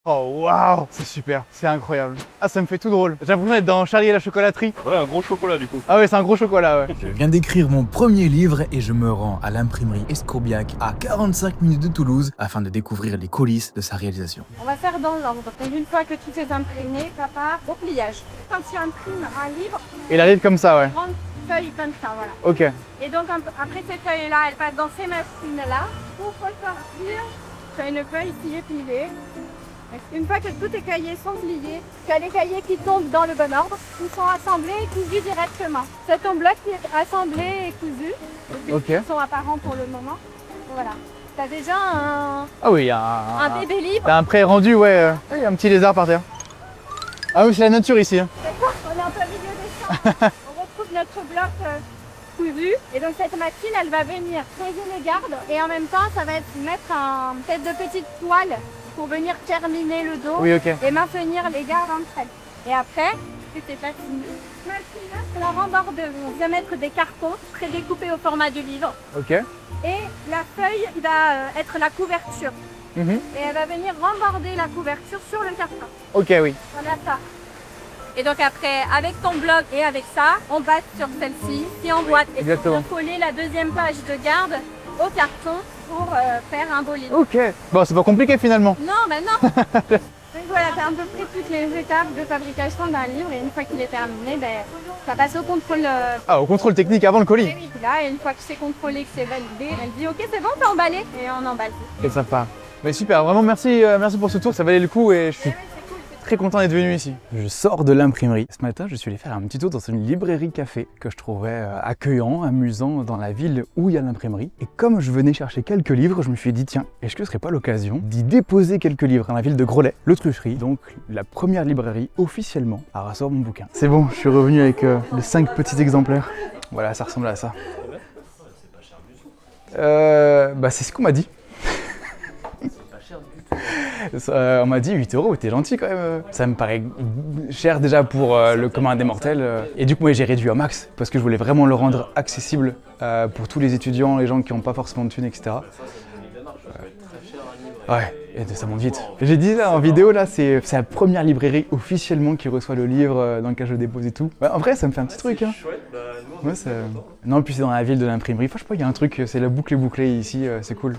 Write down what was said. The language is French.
Oh waouh, c'est super, c'est incroyable. Ah, ça me fait tout drôle. J'ai l'impression d'être dans Charlie et la chocolaterie. Ouais, un gros chocolat du coup. Ah ouais, c'est un gros chocolat, ouais. Je viens d'écrire mon premier livre et je me rends à l'imprimerie Escourbiac à 45 minutes de Toulouse afin de découvrir les coulisses de sa réalisation. On va faire dans l'ordre. Donc une fois que tout est imprégné, ça part au pliage. Quand tu imprimes un livre, Il arrive comme ça, ouais. grande feuille comme ça, voilà. Ok. Et donc après ces feuilles-là, elles passent dans ces machines-là. Pour ressortir, tu as une feuille qui est pliée. Une fois que tous tes cahiers sont pliés, tu as les cahiers qui tombent dans le bon ordre, qui sont assemblés et cousus directement. C'est ton bloc qui est assemblé et cousu. Ok. Ils sont apparents pour le moment. Voilà. Tu as déjà Ah oui, il y a un bébé livre. T'as un pré-rendu, ouais. Il y a un petit lézard par terre. Ah oui, c'est la nature ici. Hein. D'accord, on est en plein milieu des champs. On retrouve notre bloc cousu. Et donc cette machine, elle va venir poser les gardes. Et en même temps, ça va mettre un tête de petite toile pour venir terminer le dos Oui, ok. et maintenir les gardes entre elles. Et après, c'est pas fini. La rembordeuse va mettre des cartons prédécoupés au format du livre. Ok. Et la feuille va être la couverture. Et elle va venir remborder la couverture sur le carton. Ok, oui. Voilà ça. Et donc après, avec ton bloc et avec ça, on passe sur celle-ci, qui emboîte. Et exactement. on va coller la deuxième page de garde au carton pour faire un beau livre. Ok. Bon, c'est pas compliqué finalement. Non, mais non. Donc voilà, c'est à peu près toutes les étapes de fabrication d'un livre. Et une fois qu'il est terminé, ben, ça passe au contrôle. Ah, au contrôle technique avant le colis. Et oui, là, et une fois que c'est contrôlé, que c'est validé, elle dit ok, c'est bon, t'as emballé. Et on emballe. Et ça part. Mais super, vraiment merci, merci pour ce tour, ça valait le coup et je suis très content d'être venu ici. Je sors de l'imprimerie. Ce matin, je suis allé faire un petit tour dans une librairie café que je trouvais accueillant, amusant dans la ville où il y a l'imprimerie. Et comme je venais chercher quelques livres, je me suis dit tiens, est-ce que ce serait pas l'occasion d'y déposer quelques livres dans la ville de Groslay, l'Autrucherie, donc la première librairie officiellement à recevoir mon bouquin. C'est bon, je suis revenu avec les 5 petits exemplaires. Voilà, ça ressemble à ça. Bah c'est ce qu'on m'a dit. On m'a dit 8 €, t'es gentil quand même. Ça me paraît cher déjà pour le commun des mortels. Et du coup, moi j'ai réduit au max parce que je voulais vraiment le rendre accessible pour tous les étudiants, les gens qui n'ont pas forcément de thunes, etc. Ouais, et ça monte vite. J'ai dit là en vidéo, là, c'est la première librairie officiellement qui reçoit le livre dans lequel je dépose et tout. Ouais, en vrai, ça me fait un petit truc. Hein. Ouais, non, puis c'est dans la ville de l'imprimerie. Enfin, je sais pas, il y a un truc, c'est la boucle est bouclée ici, c'est cool.